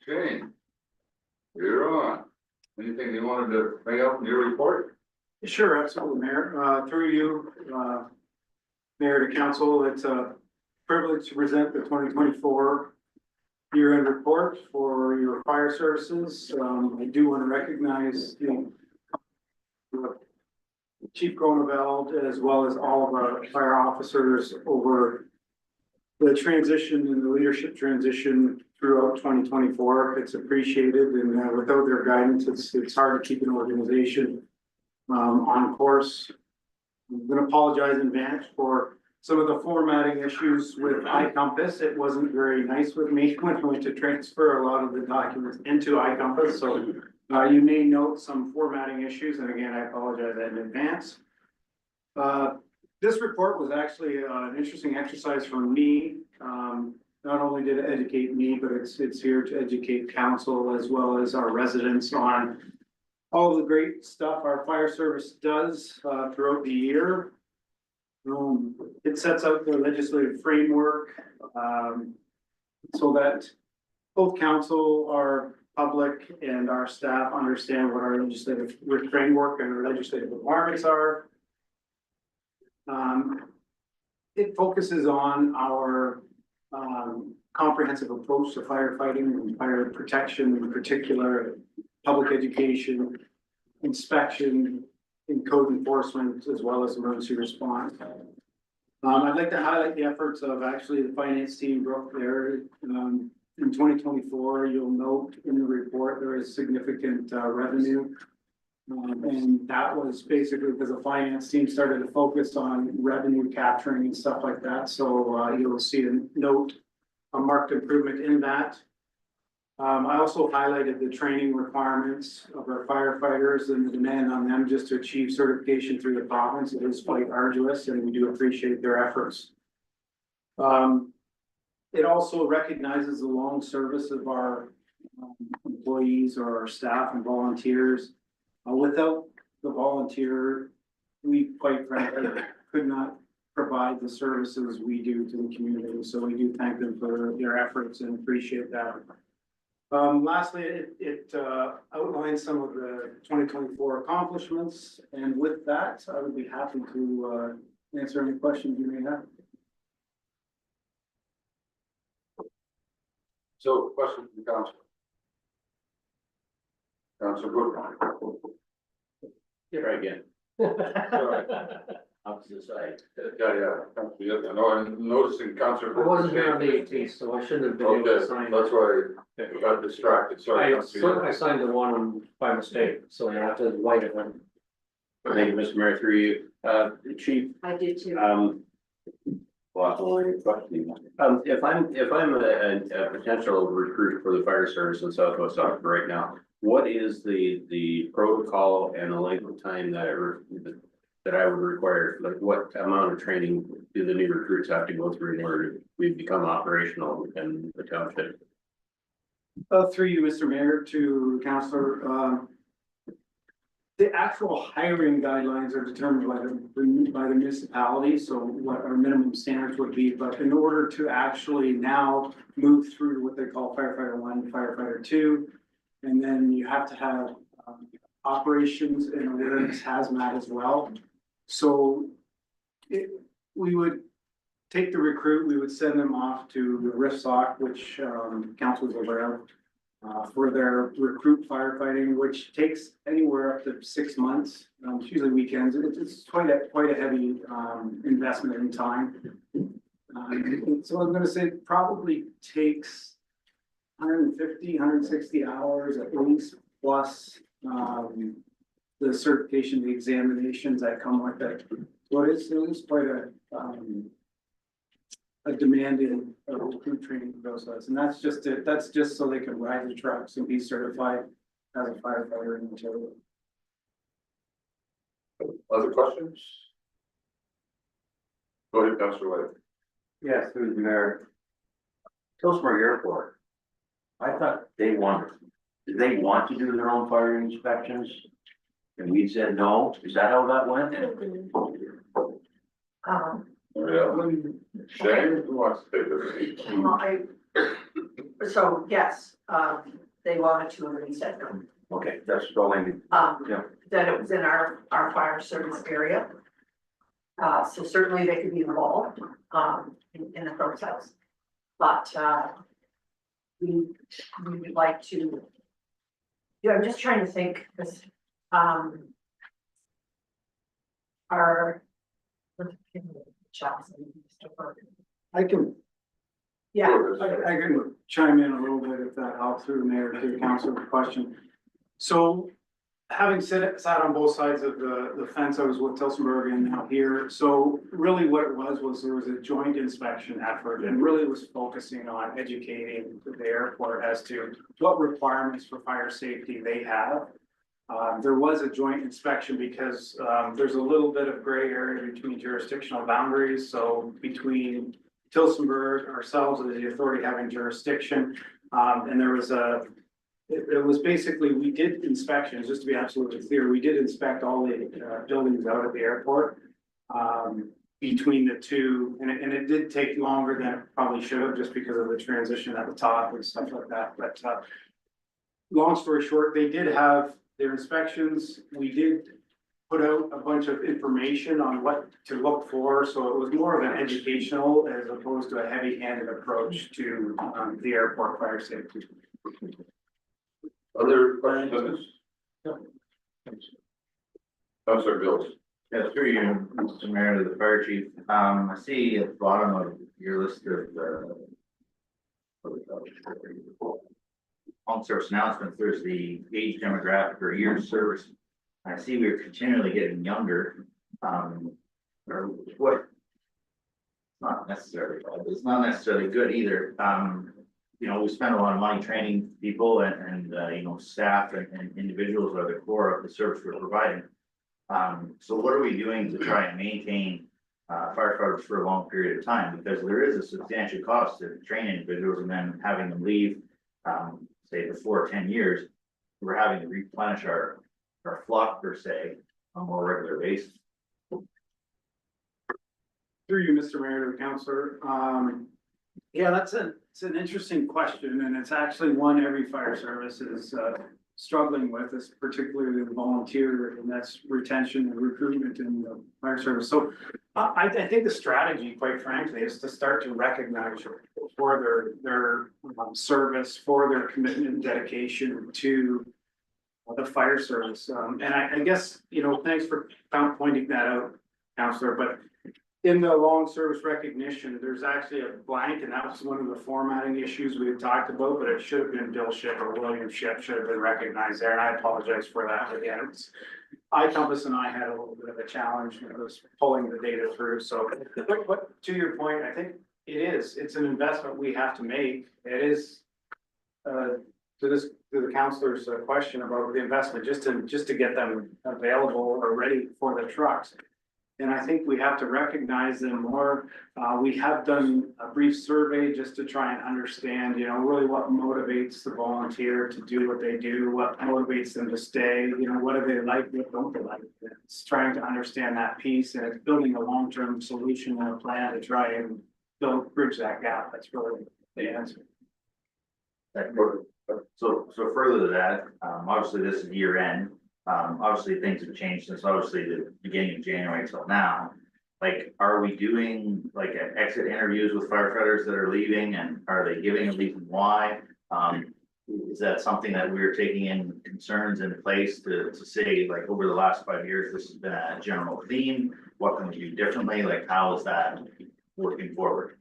Shane, you're on. Anything you wanted to bring up in your report? Sure, absolutely, Mayor. Through you, Mayor to Council, it's a privilege to present the 2024 year-end report for your fire services. I do want to recognize the Chief Groneveld, as well as all of our fire officers over the transition and the leadership transition throughout 2024. It's appreciated, and without their guidance, it's hard to keep an organization on course. I'm going to apologize in advance for some of the formatting issues with iCompass. It wasn't very nice with me when I went to transfer a lot of the documents into iCompass. So you may note some formatting issues, and again, I apologize in advance. This report was actually an interesting exercise for me. Not only did it educate me, but it's here to educate council as well as our residents on all the great stuff our fire service does throughout the year. It sets out the legislative framework so that both council, our public, and our staff understand what our legislative framework and our legislative requirements are. It focuses on our comprehensive approach to firefighting and fire protection, in particular, public education, inspection, and code enforcement, as well as emergency response. I'd like to highlight the efforts of actually the finance team broke there. In 2024, you'll note in the report there is significant revenue. And that was basically because the finance team started to focus on revenue capturing and stuff like that. So you'll see a marked improvement in that. I also highlighted the training requirements of our firefighters and the demand on them just to achieve certification through the province. It is quite arduous, and we do appreciate their efforts. It also recognizes the long service of our employees or our staff and volunteers. Without the volunteer, we quite frankly could not provide the services we do to the community. So we do thank them for their efforts and appreciate that. Lastly, it outlines some of the 2024 accomplishments. And with that, I would be happy to answer any questions you may have. So, question from the council. Councilor Brookline. Here again. Sorry. Opposite side. Yeah. Councilor, I know, I'm noticing Councilor. I wasn't here on the 18th, so I shouldn't have been able Okay, to sign. that's why I got distracted, sorry. I signed the one by mistake, so I have to white it. Thank you, Mr. Mayor, through you. Chief, I did too. well, if I'm a potential recruit for the fire service in Southwest Saukkoon right now, what is the protocol and the length of time that I would require? Like, what amount of training do the new recruits have to go through in order to become operational in the township? Through you, Mr. Mayor, to Councillor, the actual hiring guidelines are determined by the municipality, so what our minimum standards would be. But in order to actually now move through what they call firefighter 1, firefighter 2, and then you have to have operations and awareness hazmat as well. So we would take the recruit, we would send them off to the RIFSOC, which council is aware of, for their recruit firefighting, which takes anywhere up to 6 months. It's usually weekends. It's quite a heavy investment in time. So I'm going to say it probably takes 150, 160 hours at least, plus the certification, the examinations that come with it. So it is quite a demanding recruit training process, and that's just so they can ride the trucks and be certified as a firefighter in Ontario. Other questions? Go ahead, Councilor White. Yes, through the mayor. Tillsonburg Airport. I thought did they want to do their own fire inspections? And we said no. Is that how that went? Yeah. Shane, who wants to take this? Well, So, yes, they wanted to, and we said no. Okay, that's all I need. Yeah. That it was in our fire service area. So certainly they could be involved, in the process. But, we would like to. Yeah, I'm just trying to think, this, our. I can, Yeah, I can chime in a little bit if that helps through the mayor to council the question. So having sat on both sides of the fence, I was with Tilsonburg and now here. So really what it was there was a joint inspection effort and really was focusing on educating the airport as to what requirements for fire safety they have. There was a joint inspection because there's a little bit of gray area between jurisdictional boundaries. So between Tilsonburg, ourselves as the authority having jurisdiction, and there was it was basically, we did inspections, just to be absolutely clear, we did inspect all the buildings out at the airport. Between the two, and it did take longer than it probably should have, just because of the transition at the top and stuff like that, but long story short, they did have their inspections. We did put out a bunch of information on what to look for, so it was more of an educational as opposed to a heavy-handed approach to the airport fire safety. Other questions? Councilor Bills. Yeah, through you, Mr. Mayor, to the fire chief, I see at the bottom of your list of home service announcements, there's the age demographic or years service. I see we're continually getting younger, or what? Not necessarily, bad, but it's not necessarily good either. You know, we spend a lot of money training people and you know, staff and individuals are the core of the service we're providing. So what are we doing to try and maintain firefighters for a long period of time? Because there is a substantial cost to train individuals and then having them leave, say before 10 years, we're having to replenish our flock per se on a more regular basis. Through you, Mr. Mayor, to the councillor. Yeah, it's an interesting question, and it's actually one every fire service is struggling with, is particularly the volunteer, and that's retention and recruitment in the fire service. So I think the strategy, quite frankly, is to start to recognize for their service, for their commitment and dedication to the fire service. And I guess, you know, thanks for pointing that out, councillor, but in the long service recognition, there's actually a blank, and that was one of the formatting issues we had talked about, but it should have been Bill Ship or William Ship should have been recognized there, and I apologize for that again. iCompass and I had a little bit of a challenge when it was pulling the data through, so, but to your point, I think it's an investment we have to make. It is, to the councilor's question about the investment, just to get them available or ready for the trucks. And I think we have to recognize them more. We have done a brief survey just to try and understand, you know, really what motivates the volunteer to do what they do, what motivates them to stay, you know, what do they like, what don't they like? It's trying to understand that piece, and it's building a long-term solution and a plan to try and bridge that gap. That's really the answer. So further to that, obviously this is year end. Obviously things have changed since obviously the beginning of January till now. Like, are we doing like exit interviews with firefighters that are leaving, and are they giving a reason why? Is that something that we're taking in concerns in place to say, like, over the last 5 years, this has been a general theme? What can we do differently? Like, how is that working forward?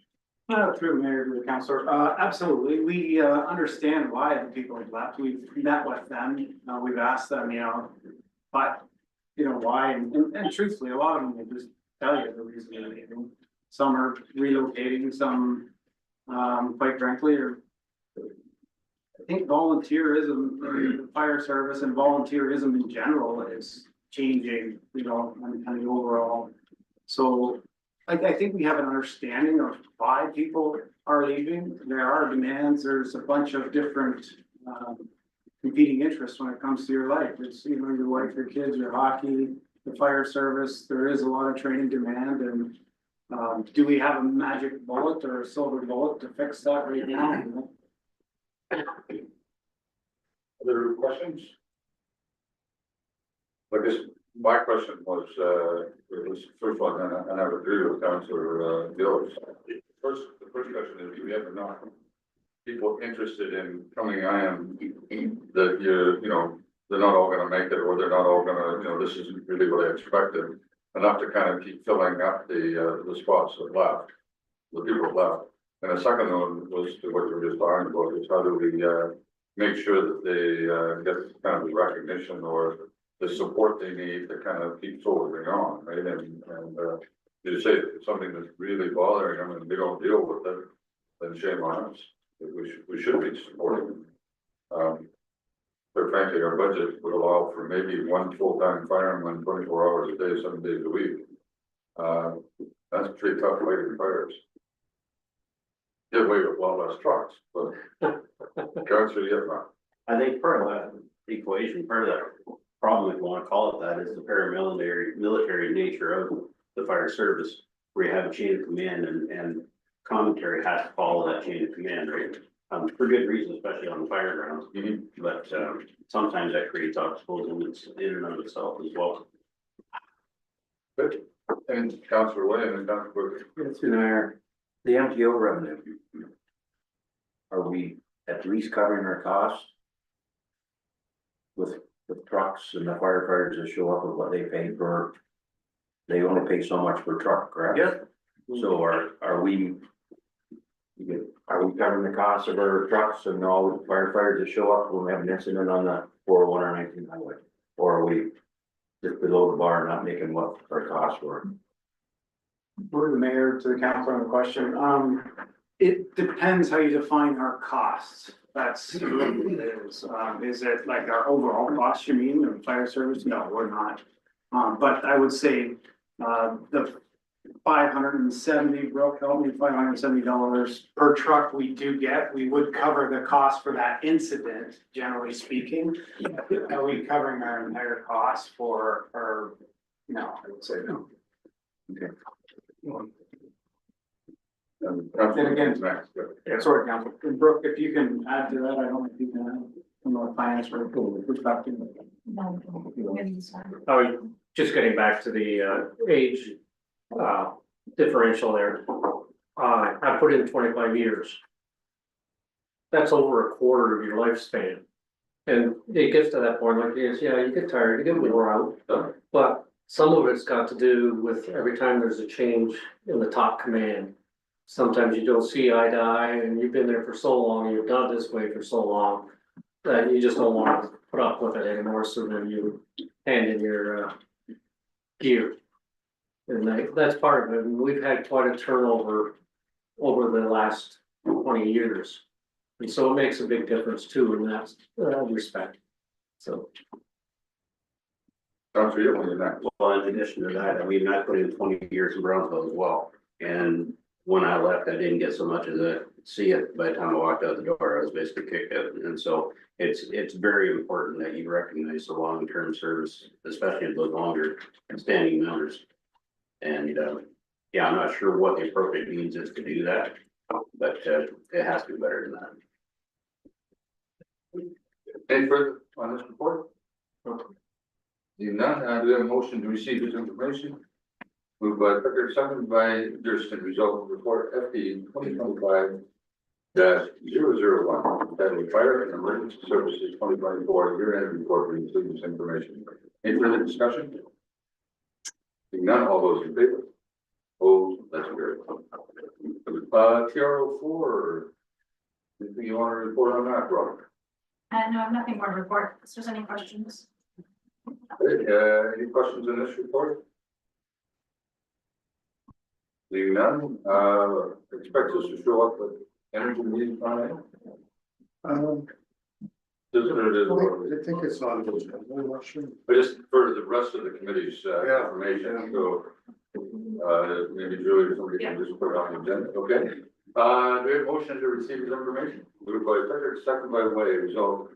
Through Mayor to the councillor, absolutely. We understand why the people have left. We've met with them. We've asked them, you know, but you know why, and truthfully, a lot of them will just tell you the reason they're leaving. Some are relocating, some, quite frankly, are. I think volunteerism, the fire service and volunteerism in general is changing, you know, and the overall. So I think we have an understanding of why people are leaving. There are demands. There's a bunch of different competing interests when it comes to your life. It's, you know, your wife, your kids, your hockey, the fire service. There is a lot of training demand, and Do we have a magic bullet or a silver bullet to fix that right now? Other questions? I guess my question was, it was first one, and I would agree with Councillor, Dills. The first question is, do we have enough people interested in coming on that you know, they're not all gonna make it, or they're not all gonna, you know, this isn't really what I expected. Enough to kind of keep filling up the spots that left, the people left. And the second one was to what you were just talking about, is how do we, make sure that they, get kind of the recognition or the support they need to kind of keep soldiering on, right? And, you say if it's something that's really bothering them and they don't deal with it, then shame on us. We should be supporting them. But frankly, our budget would allow for maybe one full-time fireman, 24 hours a day, 7 days a week. That's pretty tough fighting fires. Get away with a lot less trucks, but Councillor, yeah, I think part of that equation, part of that problem, if you wanna call it that, is the military nature of the fire service. Where you have a chain of command and commentary has to follow that chain of command, right? For good reason, especially on the fire grounds. But sometimes that creates obstacles in and of itself as well. good. And Councillor Wayne and Councillor. Mr. Mayor, the MTO revenue. Are we at least covering our costs? With the trucks and the firefighters that show up with what they pay for? They only pay so much per truck, correct? Yep. So are we? Are we covering the costs of our trucks and all the firefighters that show up when we have an incident on the 401 or 19 highway? Or are we just below the bar, not making what our costs were? For the mayor, to the council on the question, it depends how you define our costs. That's what it is. Is it like our overall cost, you mean, of fire service? No, we're not. But I would say, the $570, Brooke, help me, $570 per truck we do get, we would cover the cost for that incident, generally speaking. Are we covering our entire cost for, or, no, I would say no. Councillor again- next. Sorry, Council. And Brooke, if you can add to that, I don't know if you can add from a finance perspective. Just getting back to the age differential there. I put in 25 years. That's over a quarter of your lifespan. And it gets to that point like this, yeah, you get tired, you get wore out, but some of it's got to do with every time there's a change in the top command. Sometimes you don't see eye to eye and you've been there for so long, and you've done it this way for so long. That you just don't want to put up with it anymore, so then you hand in your gear. And that's part of it, and we've had quite a turnover over the last 20 years. And so it makes a big difference too in that respect, so. Councillor, you're next. Well, in addition to that, I mean, I put in 20 years in Brownsville as well. And when I left, I didn't get so much as a see it. By the time I walked out the door, I was basically kicked out. And so it's very important that you recognize the long-term service, especially in those longer standing members. And yeah, I'm not sure what the appropriate means is to do that, but it has to be better than that. Any further on this report? Seeing none, do we have a motion to receive this information? Moved by Pickard, seconded by Thurston, result of report FD 2025-001, entitled Fire and Emergency Services 2024 year-end report, we include this information. Any further discussion? Seeing none, all those in favor? Opposed, that's carried. TR04, anything you want to report on that, Rob? No, I have nothing more to report. If there's any questions. Any questions in this report? Seeing none, expect us to show up with energy meeting on it? Does it or does it? I think it's on, I'm not sure. But just for the rest of the committee's information, so maybe Julie or somebody can just put it on the agenda, okay? Do we have a motion to receive this information? Moved by Pickard, second by Way, result.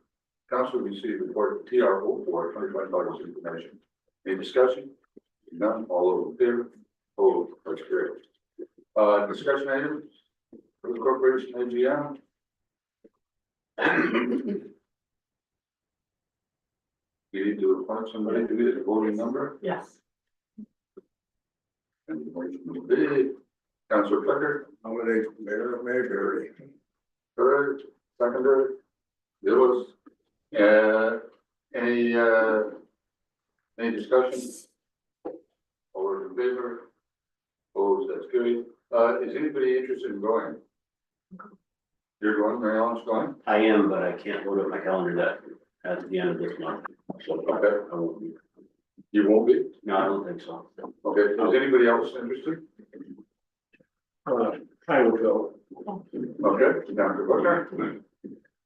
Council received report TR04 2025 information. Any discussion? None, all those in favor? Opposed, that's carried. Discussion items for the corporation AGM. We need to appoint somebody to be the voting member. Yes. And the motion will be Councillor Flicker, Nominate Mayor Mayberry. third, seconder, Dillis. Any discussion? All those in favor? Opposed, that's good. Is anybody interested in going? You're going, Mary Ellen's going? I am, but I can't load up my calendar that at the end of this month. So Okay. I won't be. You won't be? No, I don't think so. Okay, is anybody else interested? I will go. Okay, down to Butler.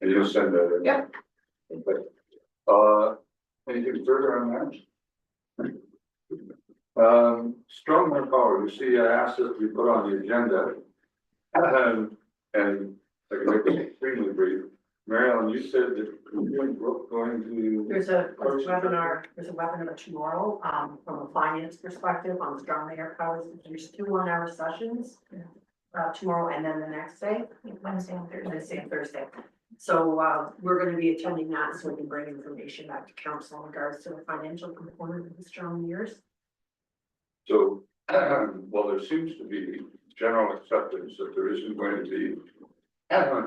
And you'll send that in? Yep. Okay. Anything further on that? Strongman power, you see, I asked this to be put on the agenda. And I can make it extremely brief. Mary Ellen, you said that you're going to. There's a webinar tomorrow, from a finance perspective on strong air powers. There's 2 1-hour sessions. Tomorrow and then the next day, Wednesday and Thursday. So, we're gonna be attending that so we can bring information back to council in regards to the financial component of the strong years. So, well, there seems to be general acceptance that there isn't going to be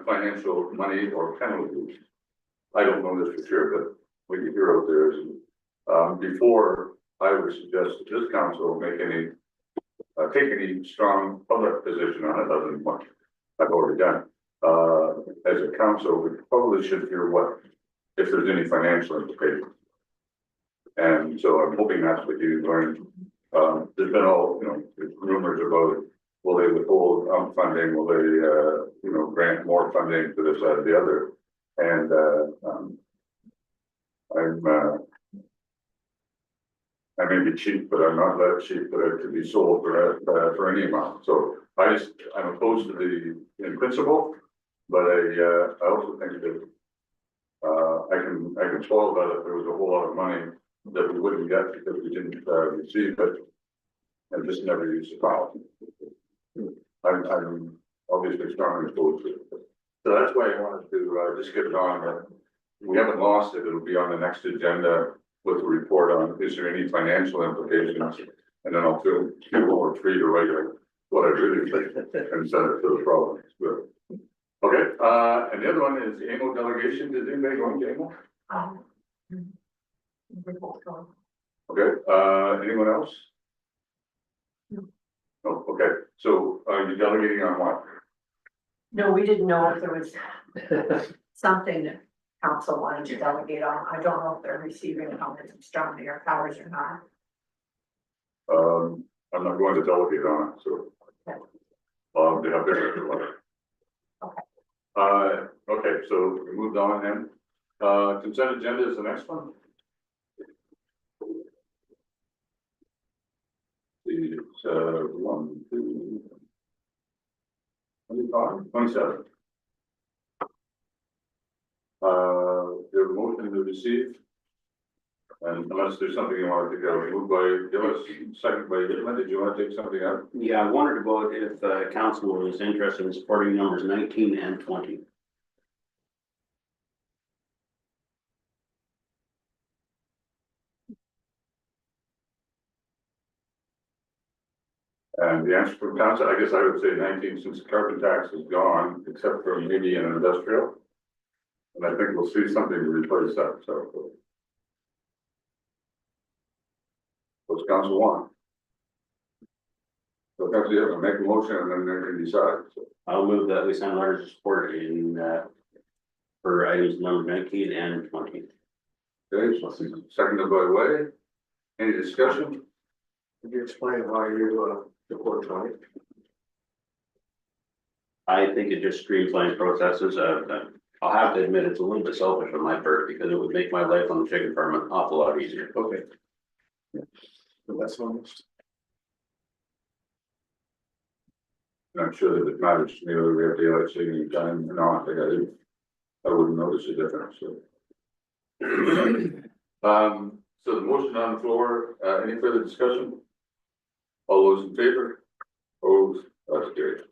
financial money or penalties. I don't know this for sure, but what you hear out there is, before I would suggest that this council make any, take any strong public position on it, other than what I've already done. As a council, we probably should hear if there's any financial implications. And so I'm hoping that's what you learned. There's been there's rumors about, will they withhold funding, will they, grant more funding to this, that, or the other. And, I may be cheap, but I'm not that cheap, but it could be sold for any amount. So I'm opposed to in principle, but I also think that, I can swallow that if there was a whole lot of money that we wouldn't get because we didn't, receive it. And just never use the power. I'm obviously strongly opposed to it. So that's why I wanted to, just get it on. We haven't lost it. It'll be on the next agenda with a report on, is there any financial implications? And then I'll feel more free to write what I really think and send it to the province. Good. Okay, and the other one is AMO delegation. Is anybody going to AMO? Okay, anyone else? No. Oh, okay, so are you delegating on what? No, we didn't know if there was something that council wanted to delegate on. I don't know if they're receiving comments from strong air powers or not. I'm not going to delegate on it, so. They have their letter. Okay. Okay, so we moved on then. Consent agenda is the next one. It's 1, 2, 25, 27. You have a motion to receive. And unless there's something you want to take out, moved by Gillis, second by Gittleman, did you want to take something out? Yeah, I wondered about if council was interested in supporting numbers 19 and 20. And the answer from council, I guess I would say 19, since the carbon tax is gone, except for maybe an industrial. And I think we'll see something to replace that, so. What's council want? So council, you have to make a motion and then they can decide, so. I'll move that we send letters of support in for items number 19 and 20. Okay, so seconded by Way. Any discussion? Could you explain why you support 20? I think it just streamlines processes. I'll have to admit it's a little bit selfish on my part because it would make my life on the chicken farm an awful lot easier. Okay. That's honest. Not sure that it matters to me whether we have daylight saving time or not, I wouldn't notice a difference, so. So the motion on the floor, any further discussion? All those in favor? Opposed, That's good.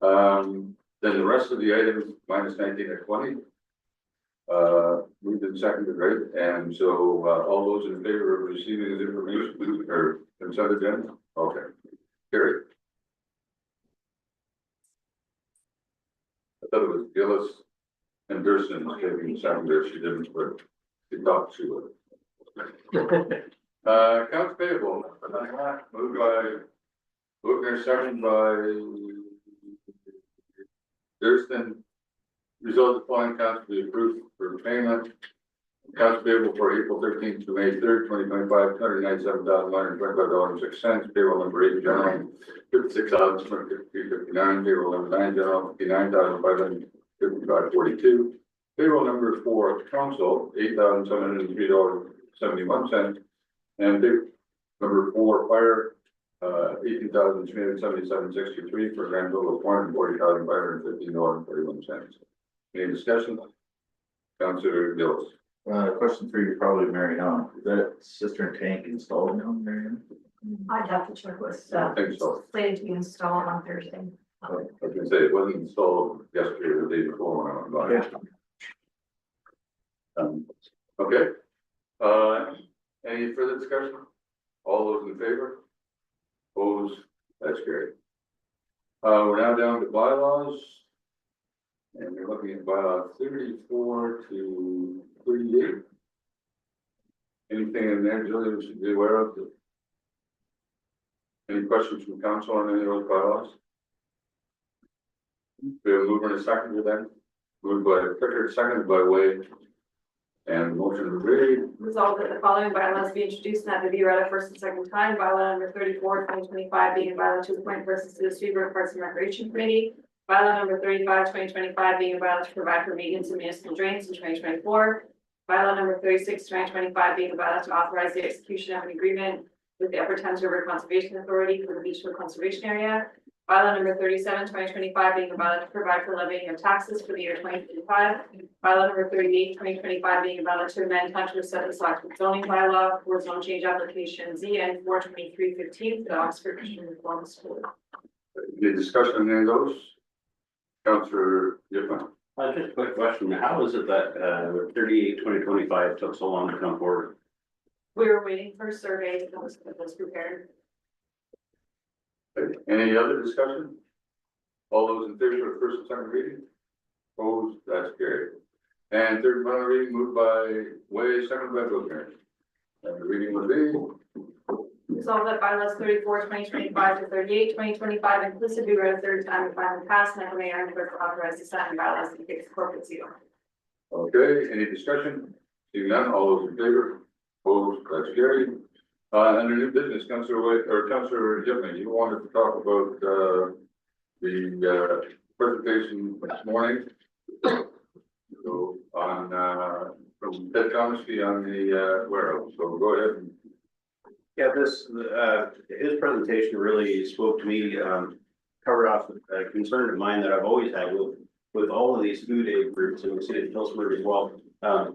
Then the rest of the items, minus 19 and 20. Moved and seconded, right? And so, all those in favor of receiving this information, or consent agenda? Okay, carried. I thought it was Gillis and Gerson was taking secondary, she didn't, but she thought she would. Accounts payable, moved by Bookner, second by Thurston. Result of the following accounts to be approved for payment. Accounts payable for April 13th to May 3rd, 2025, $297,125.06. Payroll number 8 general, 56,253.59. Payroll number 9 general, 59,555.42. Payroll number 4 council, $8,703.71. And number 4 fire, 18,377.63 for a grand total of $440,515.41. Any discussion? Councilor Gillis. Question for you, probably Mary Ellen, is that cistern tank installed now, Mary Ellen? I'd have to check with, I think so. slated to be installed on Thursday. I was gonna say, it wasn't installed yesterday or the day before when I went by. Okay. Any further discussion? All those in favor? Opposed? That's great. We're now down to bylaws. And we're looking at bylaw 34 to 38. Anything in there, Julie, we should be aware of? Any questions from council on any of those bylaws? We have a mover and a seconder then. Moved by Pickard, seconded by Wade. And motion to read. Resolved that the following bylaws be introduced and that they be read a first and second time. Bylaw number 34, 2025 being a bylaw to appoint persons to the Seaburg Parks and Recreation Committee. Bylaw number 35, 2025 being a bylaw to provide for maintenance of municipal drains in 2024. Bylaw number 36, 2025 being a bylaw to authorize the execution of an agreement with the Upper Thames River Conservation Authority for the Beechwood Conservation Area. Bylaw number 37, 2025 being a bylaw to provide for levying of taxes for the year 2025. Bylaw number 38, 2025 being a bylaw to amend Township of Sutton Selectmen zoning bylaw for zone change application ZN 42315 for the Oxford Christian Reform School. Any discussion on any of those? Councilor Yipman. Just a quick question, how is it that, 38/2025 took so long to come forward? We were waiting for a survey that was prepared. Any other discussion? All those in favor of first and second reading? Opposed? That's carried. And third and final reading moved by Way, seconded by Bookner. And the reading will be. Resolved that bylaws 34, 2025 to 38, 2025 inclusive be read a third time and finally passed, and that the mayor and clerk will authorize the signing bylaws and fix corporate seal. Okay, any discussion? Seeing none, all those in favor? Opposed? That's carried. Under new business, Councilor White, or Councilor Yipman, you wanted to talk about, the presentation this morning. So on, from Ted Thomasky on the, warehouse, so go ahead and. Yeah, his presentation really spoke to me, covered off a concern of mine that I've always had with all of these food aid groups in the city of Hillsborough as well. The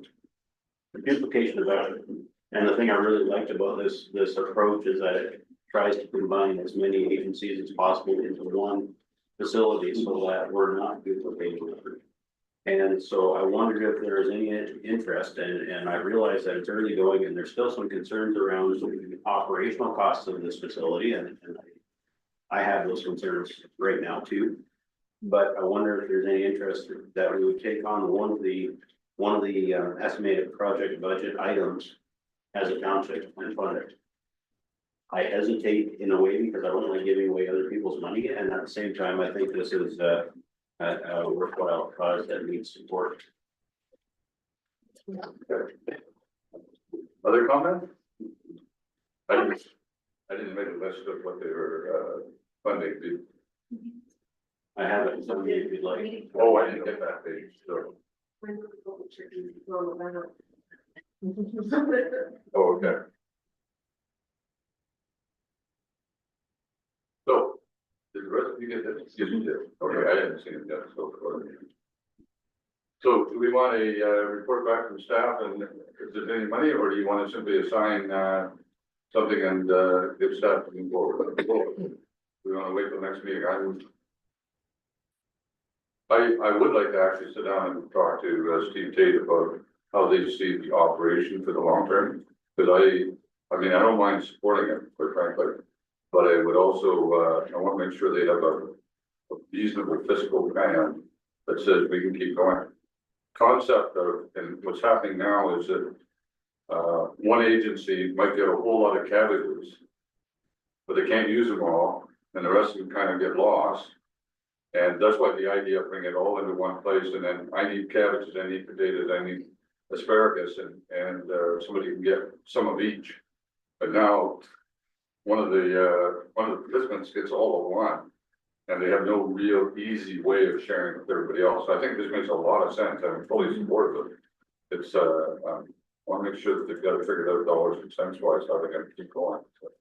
duplication of effort. And the thing I really liked about this approach is that it tries to combine as many agencies as possible into one facility so that we're not duplicating effort. And so I wondered if there is any interest, and I realize that it's early going and there's still some concerns around the operational costs of this facility, and I have those concerns right now too. But I wonder if there's any interest that we would take on one of the estimated project budget items as a township and fund it. I hesitate in a way because I don't like giving away other people's money, and at the same time, I think this is a worthwhile cause that needs support. Other comments? I didn't make a list of what they were, funding. I have it in some way if you'd like. Oh, I didn't get that page, so. Oh, okay. So, did the rest of you get this? Yes, you did. Okay, I hadn't seen it yet, so. So do we want a, report back from staff and if there's any money, or do you want to simply assign, something and, give staff to move forward? we wanna wait till next meeting, I would like to actually sit down and talk to Steve Tate about how they see the operation for the long term. Cause I mean, I don't mind supporting it, quite frankly, but I would also, I wanna make sure they have a reasonable fiscal plan that says we can keep going. Concept of, and what's happening now is that one agency might get a whole lot of cabbages, but they can't use them all, and the rest of them kind of get lost. And that's why the idea of bringing it all into one place, and then I need cabbages, I need potatoes, I need asparagus, and somebody can get some of each. But now, one of the participants gets all of one, and they have no real easy way of sharing with everybody else. So I think this makes a lot of sense, I'm fully supportive of it. It's, I wanna make sure that they've got it figured out dollars and cents wise, how they're gonna keep going. So,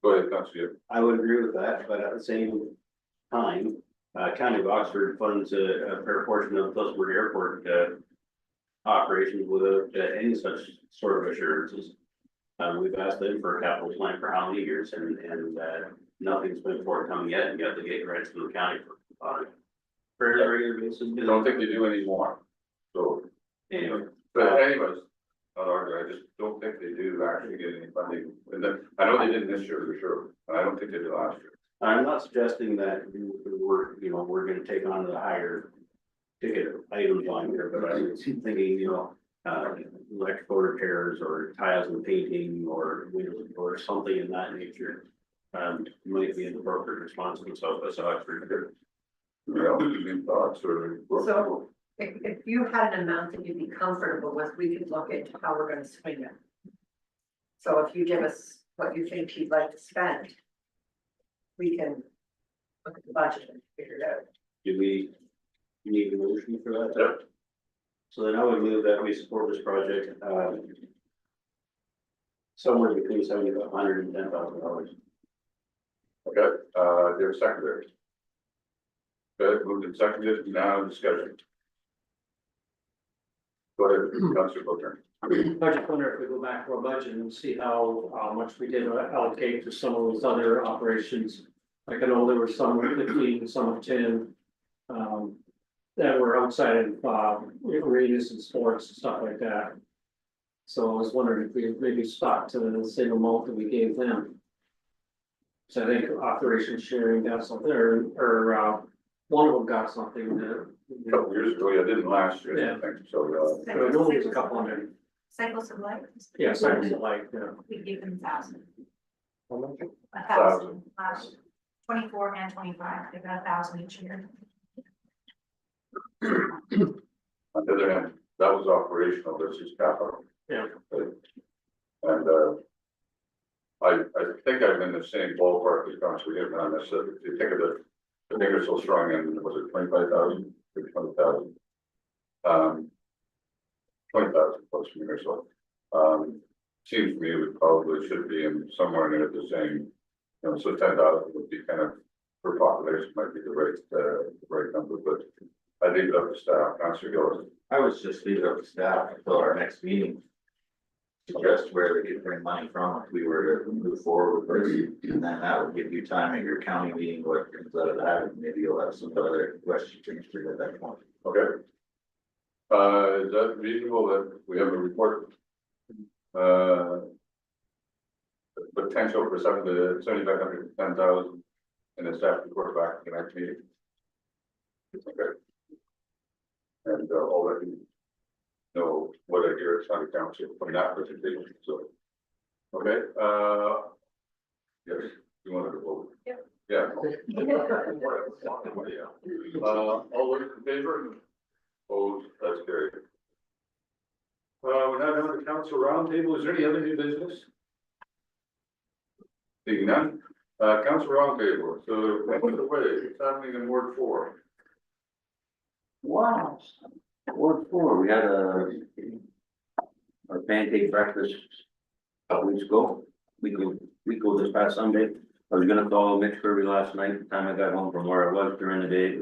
go ahead, Councilor. I would agree with that, but at the same time, County of Oxford funds a fair portion of Tillsburg Airport, operations without any such sort of assurances. We've asked them for a capital plan for how many years and nothing's been forthcoming yet, and yet they get grants from the county for fairly regular basis. I don't think they do anymore, so, Anyway, but anyways, not arguing, I just don't think they do actually get any funding. And then, I know they didn't this year for sure, and I don't think they did last year. I'm not suggesting that we're gonna take on the higher ticket items on here, but I'm thinking, electrical repairs or tiles and painting or something in that nature. Might be an appropriate response to Southwest Oxford. Well, any thoughts or? So if you had an amount that you'd be comfortable with, we could look into how we're gonna swing it. So if you give us what you think you'd like to spend, we can look at the budget and figure it out. Do we need a motion for that? Yep. So then I would move that we support this project, somewhere between $7,500 and $10,000. Okay, they're secondary. Okay, moved and seconded, now discussion. Go ahead, Councilor Bowman. I just wonder if we go back to our budget and see how much we did allocate to some of those other operations. Like I know there were some of 15, some of 10. That were outside of arenas and sports and stuff like that. So I was wondering if we maybe stuck to the same amount that we gave them. So I think Operation Sharing got something, or one of them got something that. A couple years ago, yeah, didn't last year, I think, so, I know there was a couple on there. Cycles of life. Yeah, something like, We gave them 1,000. how much? 1,000 last 24 and 25, they got 1,000 each year. on the other hand, that was operational versus capital. Yeah. And, I think I'm in the same ballpark as Councilor Hickman on this, if you think of the Ingersoll Strong, and was it 25,000, 20,000? 20,000 plus from Ingersoll. Seems to me we probably should be in somewhere near the same, so 10,000 would be kind of, per population might be the right number, but I leave it up to staff. Councilor Gillis. I was just leave it up to staff until our next meeting. Suggest where they could bring money from if we were to move forward with this, and then that would give you time at your county meeting, what comes out of that, and maybe you'll have some other questions at that point. Okay. Is that reasonable that we have a report? Potential for 7,500 to 10,000 in the staff report back at the next meeting. Okay. And I'll let you know what I hear at county council from that presentation, so. Okay, yes, you wanted to vote? Yep. Yeah. All those in favor? Opposed, that's carried. We're now down to council roundtable. Is there any other new business? Seeing none, council roundtable. So, what was the way? It's happening in Ward 4. Wow. Ward 4, we had our pancake breakfast a couple weeks ago. We go this past Sunday. I was gonna call Mitch Kirby last night, the time I got home from where I was during the day,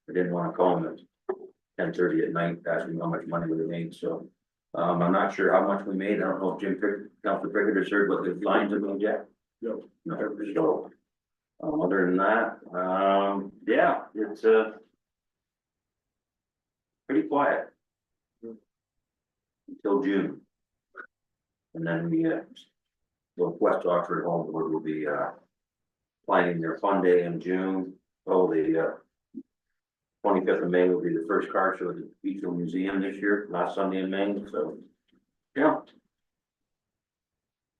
I didn't wanna call him at 10:30 at night, asking how much money we made, so. I'm not sure how much we made, I don't know if Councilor Pickett has heard what the lines have been yet. No. No, so, Other than that, yeah, it's, pretty quiet. Until June. And then the West Oxford Home Board will be, planning their fun day in June. Oh, the, 25th of May will be the first car show at the Beachville Museum this year, last Sunday in May, so, yeah.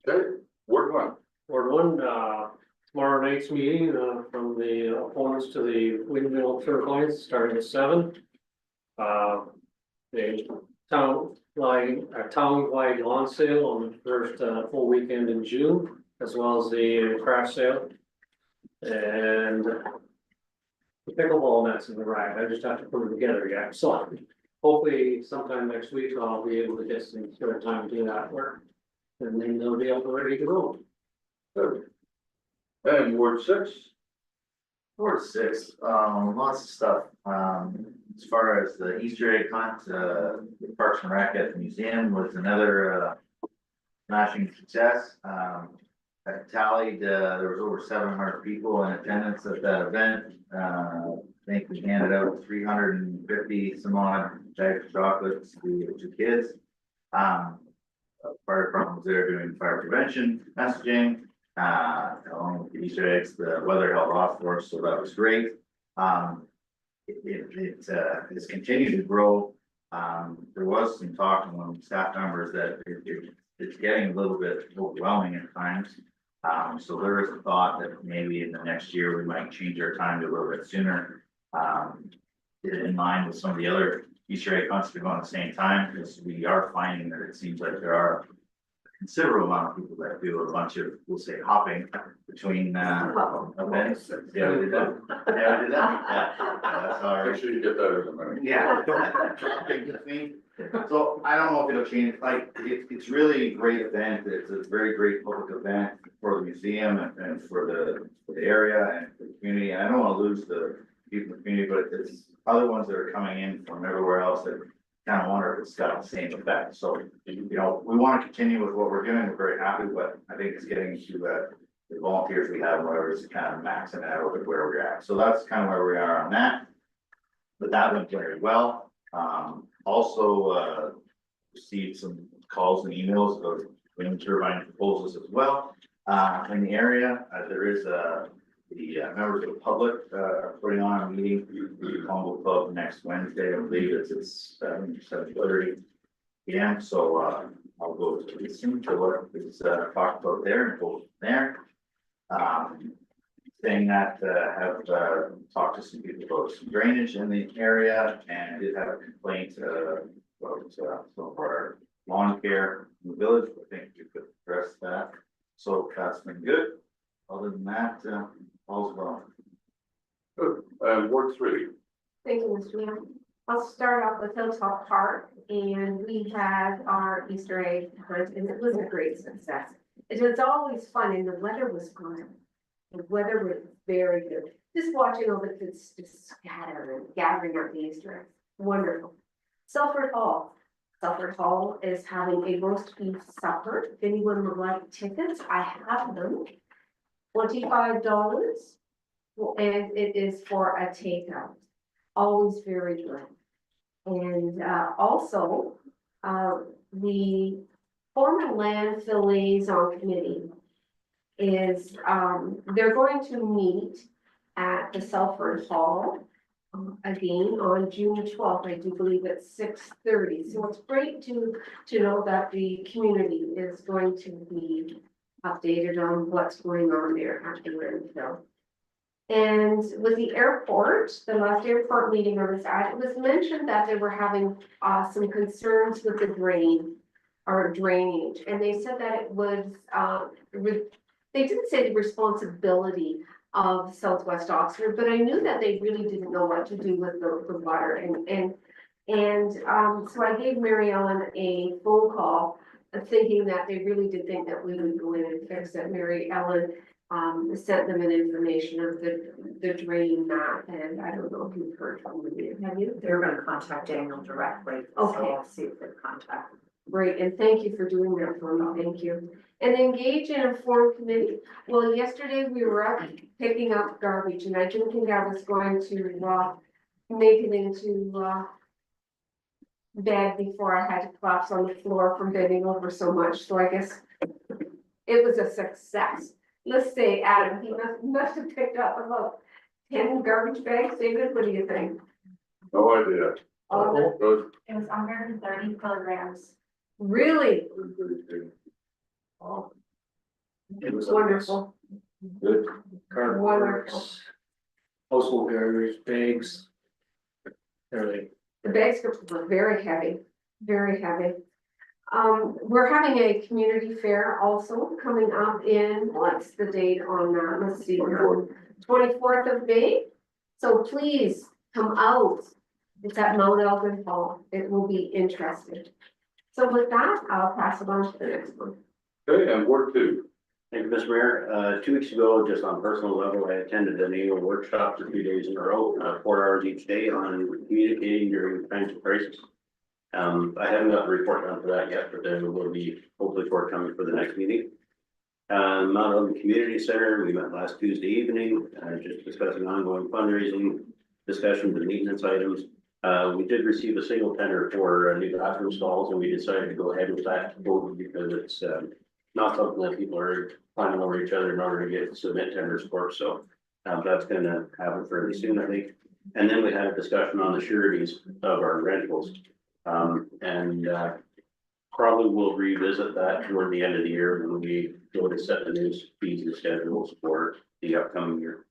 Okay, Ward one. Ward one, tomorrow night's meeting, from the opponents to the Windmill Turf Lines, starting at 7. The town-wide lawn sale on the first, full weekend in June, as well as the craft sale. And the pickleball nets in the rack, I just have to put them together yet, so hopefully sometime next week I'll be able to get some sort of time to do that work. And then they'll be up and ready to go. Good. And Ward six. Ward six, lots of stuff, as far as the Easter egg hunt, the Parks and Rec at the museum was another, smashing success. I tallied, there was over 700 people in attendance at that event. I think we handed out 350 some odd bags of chocolates to kids. Fire department was there doing fire prevention messaging, along with the Easter eggs. The weather held off for us, so that was great. It has continued to grow. There was some talk among staff members that it's getting a little bit overwhelming at times. So there is a thought that maybe in the next year we might change our time to a little bit sooner. In line with some of the other Easter egg hunts to go at the same time, because we are finding that it seems like there are a considerable amount of people that do a bunch of, we'll say, hopping between events. Yeah, we did that. Yeah, we did that. Yeah, that's all right. Make sure you get that as a minute. Yeah. So I don't know if it'll change, like, it's really a great event, it's a very great public event for the museum and for the area and the community, and I don't wanna lose the people in the community, but it's other ones that are coming in from everywhere else that kind of wonder if it's got the same effect, so, you know, we wanna continue with what we're doing, we're very happy, but I think it's getting to the volunteers we have, where it's kind of maxing out with where we're at, so that's kind of where we are on that. But that went very well. Also, received some calls and emails of wind turbine proposals as well. In the area, there is the members of the public are putting on a meeting, the Combo Club next Wednesday, I believe it's 7:30 p.m. So I'll go to listen to what is talked about there and go from there. Saying that, have talked to some people about some drainage in the area and did have a complaint about some of our lawn care in the village. I think we could address that. So that's been good. Other than that, all's well. Good. Ward three. Thank you, Mr. Mayor. I'll start off with Hilltop Park, and we had our Easter egg hunt, and it was a great success. It was always fun, and the weather was good. The weather was very good. Just watching all the kids just scatter and gathering up the Easter eggs. Wonderful. Salford Hall. Salford Hall is having a roast beef supper. If anyone would like tickets, I have them. $25. And it is for a takeout. Always very good. And also, the former landfill liaison committee is, they're going to meet at the Salford Hall again on June 12th, I do believe at 6:30. So it's great to know that the community is going to be updated on what's going on there at the landfill. And with the airport, the last airport meeting on this, it was mentioned that they were having some concerns with the drainage, and they said that it was they didn't say the responsibility of Southwest Oxford, but I knew that they really didn't know what to do with the water, and so I gave Mary Ellen a phone call, thinking that they really did think that we would go in and fix it. Mary Ellen sent them an information of the drain map, and I don't know if you've heard from them, have you? They're gonna contact Daniel directly. So Okay. I'll see if they're contacted. Great, and thank you for doing that for me, thank you. And engage in a form committee. Well, yesterday we were up picking up garbage and I didn't think I was going to, make it into, bed before I had to collapse on the floor from bending over so much, so I guess it was a success. Let's say Adam, he must have picked up about 10 garbage bags, David, what do you think? No idea. Good. It was 130 kilograms. Really Oh, wonderful, good. wonderful. Household garbage, bags. Everything. The bags were very heavy, very heavy. We're having a community fair also coming up in, what's the date on that? Let's see. 24th. 24th of May. So please come out. It's at Mount Elgin Hall. It will be interesting. So with that, I'll pass it on to the next one. Okay, and Ward 2. Thank you, Mr. Mayor. 2 weeks ago, just on personal level, I attended an annual workshop for 2 days in a row, 4 hours each day on communicating during times of crisis. I haven't got the report done for that yet, but there will be hopefully forthcoming for the next meeting. Mount Elgin Community Center, we met last Tuesday evening, just discussing ongoing fundraising, discussions and maintenance items. We did receive a single tender for new bathroom stalls and we decided to go ahead with that vote because it's not something that people are climbing over each other in order to get submit tenders for, so that's gonna happen fairly soon, I think. And then we had a discussion on the sureties of our rentals. Probably we'll revisit that toward the end of the year when we go to set the new fees and schedules for the upcoming year.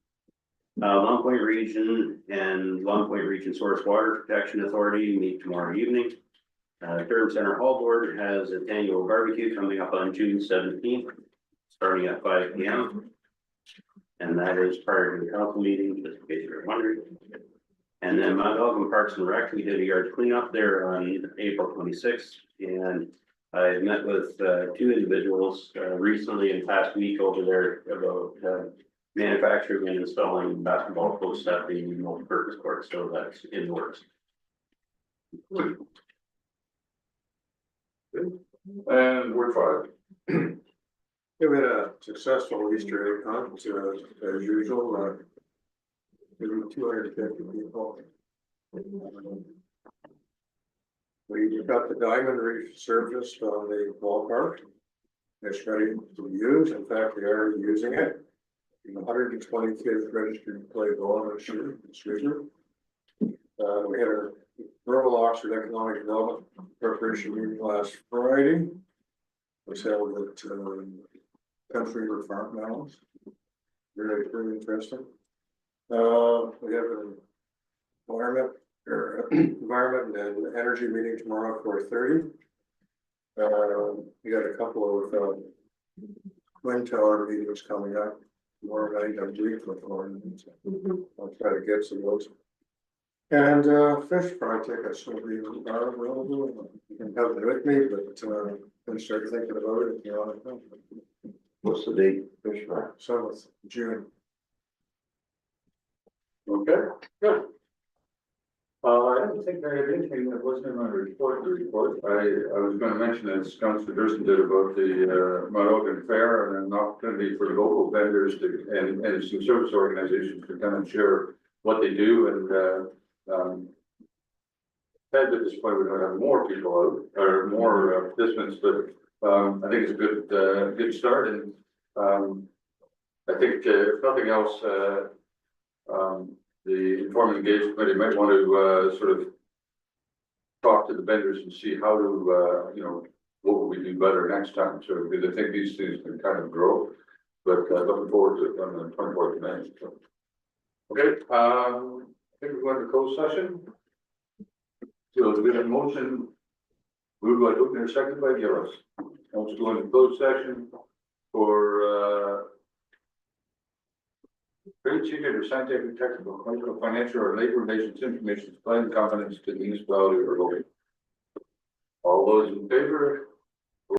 Long Point Region and Long Point Region Source Water Protection Authority meet tomorrow evening. Durham Center Hall Board has its annual barbecue coming up on June 17th, starting at 5 p.m. And that is prior to the council meeting, just in case you're wondering. And then Mount Elgin Parks and Rec, we did a yard cleanup there on April 26th. And I met with 2 individuals recently in past week over there about manufacturing and installing basketball posts at the multi-purpose court, so that's in the works. And Ward 5. We had a successful Easter egg hunt, as usual, maybe 250 people. We got the diamond resurfaced on the ballpark. It's ready to use, in fact, we are using it. 120 kids registered to play ball this year, this year. We had our rural Oxford Economic Development Corporation meeting last Friday. We held at Country River Farm Mounds. Very interesting. We have an environment and energy meeting tomorrow at 4:30. We got a couple of wind tower meetings coming up. Tomorrow night, I'm doing for I'll try to get some of those. And fish fry tickets will be available. You can have them with me, but then start thinking about it if you want to come. What's the date? Fish fry. 7th June. Okay, good. I don't think I had anything that wasn't in my report. I was gonna mention, as Councilor Thurston did, about the Mount Elgin Fair and an opportunity for local vendors to, and some service organizations to come and share what they do, and sad at this point we don't have more people out, or more participants, but I think it's a good start, and I think if nothing else, the Inform and Engage Committee might want to sort of talk to the vendors and see how to, what will we do better next time. So, because I think these things can kind of grow, but looking forward to it on the 24th of May. So. Okay, I think we're going to close session. So we have a motion. Moved by Oakner, second by Gillis. Let's go into closed session for trade secret or scientific, technical, clinical, financial, or labor relations information supplying confidence to the municipality or local. All those in favor?